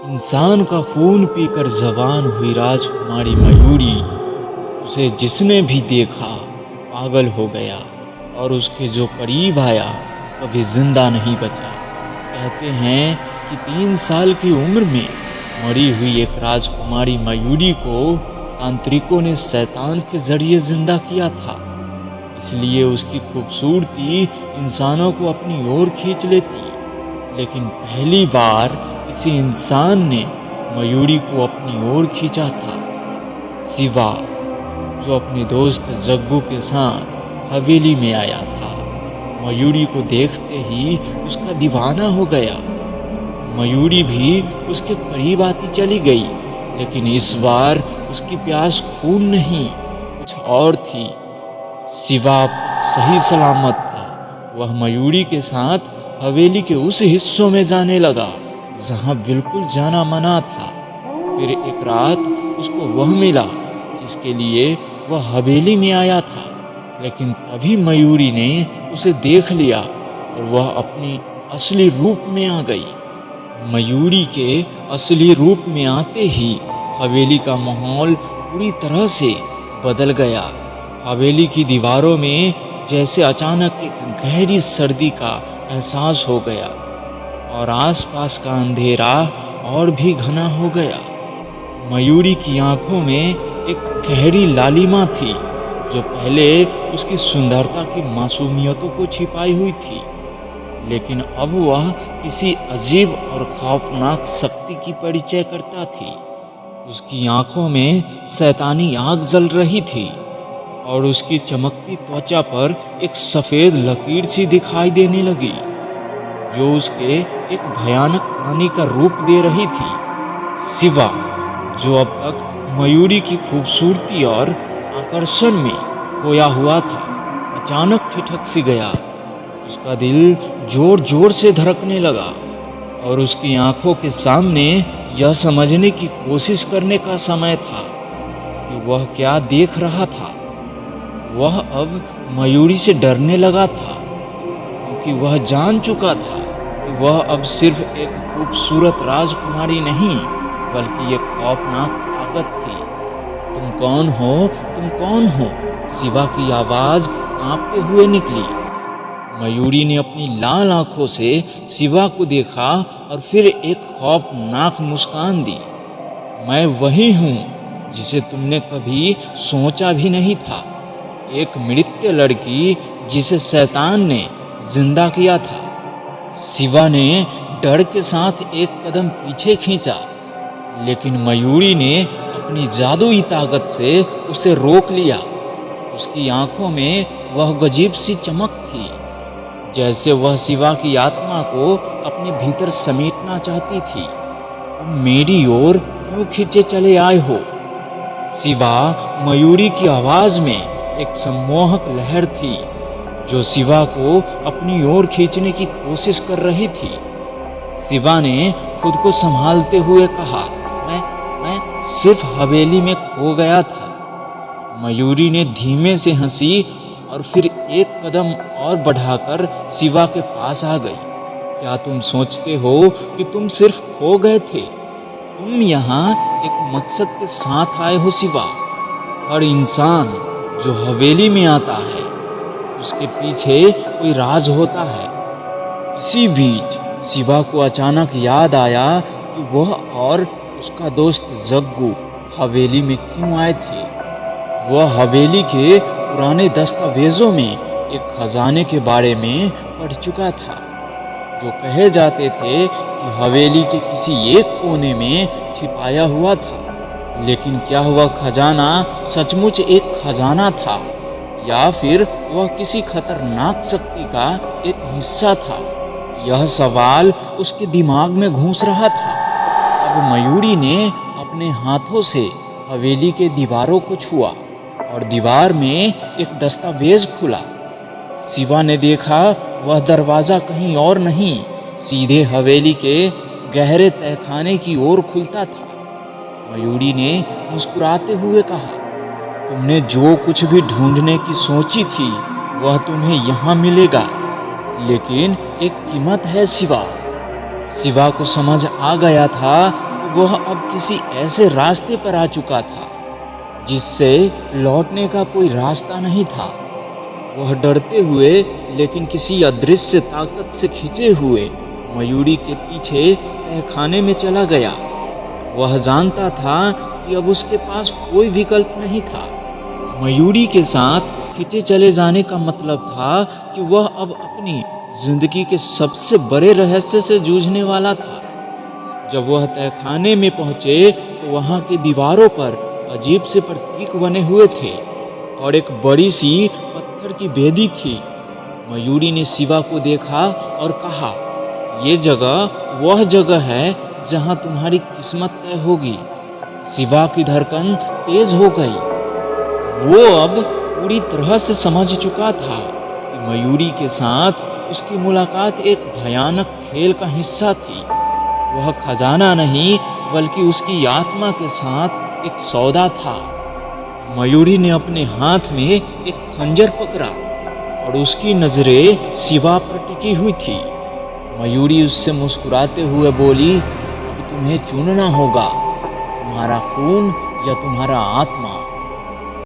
इंसान का खून पीकर जवान हुई राजकुमारी मयूरी, उसे जिसने भी देखा पागल हो गया और उसके जो करीब आया कभी जिंदा नहीं बचा। कहते हैं कि 3 साल की उम्र में मरी हुई एक राजकुमारी मयूरी को तांत्रिकों ने शैतान के जरिए जिंदा किया था, इसलिए उसकी खूबसूरती इंसानों को अपनी ओर खींच लेती। लेकिन पहली बार किसी इंसान ने मयूरी को अपनी ओर खींचा था, शिवा, जो अपने दोस्त जग्गू के साथ हवेली में आया था। मयूरी को देखते ही उसका दीवाना हो गया। मयूरी भी उसके करीब आती चली गई, लेकिन इस बार उसकी प्यास खून नहीं, कुछ और थी। शिवा सही सलामत था। वह मयूरी के साथ हवेली के उस हिस्सों में जाने लगा जहां बिल्कुल जाना मना था। फिर एक रात उसको वह मिला जिसके लिए वह हवेली में आया था, लेकिन तभी मयूरी ने उसे देख लिया और वह अपनी असली रूप में आ गई। मयूरी के असली रूप में आते ही हवेली का माहौल पूरी तरह से बदल गया। हवेली की दीवारों में जैसे अचानक एक गहरी सर्दी का एहसास हो गया और आसपास का अंधेरा और भी घना हो गया। मयूरी की आंखों में एक गहरी लालिमा थी जो पहले उसकी सुंदरता की मासूमियतों को छिपाई हुई थी, लेकिन अब वह किसी अजीब और खौफनाक शक्ति की परिचय करता थी। उसकी आंखों में शैतानी आग जल रही थी और उसकी चमकती त्वचा पर एक सफेद लकीर सी दिखाई देने लगी जो उसके एक भयानक प्राणी का रूप दे रही थी। शिवा, जो अब तक मयूरी की खूबसूरती और आकर्षण में खोया हुआ था, अचानक ठिठक सी गया। उसका दिल जोर जोर से धड़कने लगा और उसकी आंखों के सामने यह समझने की कोशिश करने का समय था कि वह क्या देख रहा था। वह अब मयूरी से डरने लगा था, क्योंकि वह जान चुका था कि वह अब सिर्फ एक खूबसूरत राजकुमारी नहीं, बल्कि एक खौफनाक ताकत थी। तुम कौन हो? तुम कौन हो? शिवा की आवाज कांपते हुए निकली। मयूरी ने अपनी लाल आंखों से शिवा को देखा और फिर एक खौफनाक मुस्कान दी। मैं वही हूँ जिसे तुमने कभी सोचा भी नहीं था, एक मृत्यु लड़की जिसे शैतान ने जिंदा किया था। शिवा ने डर के साथ एक कदम पीछे खींचा, लेकिन मयूरी ने अपनी जादुई ताकत से उसे रोक लिया। उसकी आंखों में वह गजीब सी चमक थी, जैसे वह शिवा की आत्मा को अपने भीतर समेटना चाहती थी। तुम मेरी ओर क्यों खींचे चले आए हो? शिवा, मयूरी की आवाज में एक सम्मोहक लहर थी जो शिवा को अपनी ओर खींचने की कोशिश कर रही थी। शिवा ने खुद को संभालते हुए कहा, मैं सिर्फ हवेली में खो गया था। मयूरी ने धीमे से हंसी और फिर एक कदम और बढ़ाकर शिवा के पास आ गई। क्या तुम सोचते हो कि तुम सिर्फ खो गए थे? तुम यहाँ एक मकसद के साथ आए हो शिवा। हर इंसान जो हवेली में आता है, उसके पीछे कोई राज होता है। इसी बीच शिवा को अचानक याद आया कि वह और उसका दोस्त जग्गू हवेली में क्यों आए थे। वह हवेली के पुराने दस्तावेजों में एक खजाने के बारे में पढ़ चुका था, जो कहे जाते थे कि हवेली के किसी एक कोने में छिपाया हुआ था। लेकिन क्या वह खजाना सचमुच एक खजाना था या फिर वह किसी खतरनाक शक्ति का एक हिस्सा था? यह सवाल उसके दिमाग में घूस रहा था। अब मयूरी ने अपने हाथों से हवेली के दीवारों को छुआ और दीवार में एक दस्तावेज खुला। शिवा ने देखा वह दरवाजा कहीं और नहीं, सीधे हवेली के गहरे तहखाने की ओर खुलता था। मयूरी ने मुस्कुराते हुए कहा, तुमने जो कुछ भी ढूंढने की सोची थी वह तुम्हें यहाँ मिलेगा, लेकिन एक कीमत है शिवा। शिवा को समझ आ गया था वह अब किसी ऐसे रास्ते पर आ चुका था जिससे लौटने का कोई रास्ता नहीं था। वह डरते हुए लेकिन किसी अदृश्य ताकत से खींचे हुए मयूरी के पीछे तहखाने में चला गया। वह जानता था कि अब उसके पास कोई विकल्प नहीं था। मयूरी के साथ खींचे चले जाने का मतलब था कि वह अब अपनी जिंदगी के सबसे बड़े रहस्य से जूझने वाला था। जब वह तहखाने में पहुंचे तो वहां की दीवारों पर अजीब से प्रतीक बने हुए थे और एक बड़ी सी पत्थर की बेदी थी। मयूरी ने शिवा को देखा और कहा, ये जगह वह जगह है जहां तुम्हारी किस्मत तय होगी। शिवा की धड़कन तेज हो गई। वो अब पूरी तरह से समझ चुका था कि मयूरी के साथ उसकी मुलाकात एक भयानक खेल का हिस्सा थी। वह खजाना नहीं बल्कि उसकी आत्मा के साथ एक सौदा था। मयूरी ने अपने हाथ में एक खंजर पकड़ा और उसकी नजरें शिवा पर टिकी हुई थी। मयूरी उससे मुस्कुराते हुए बोली, अब तुम्हें चुनना होगा, तुम्हारा खून या तुम्हारा आत्मा।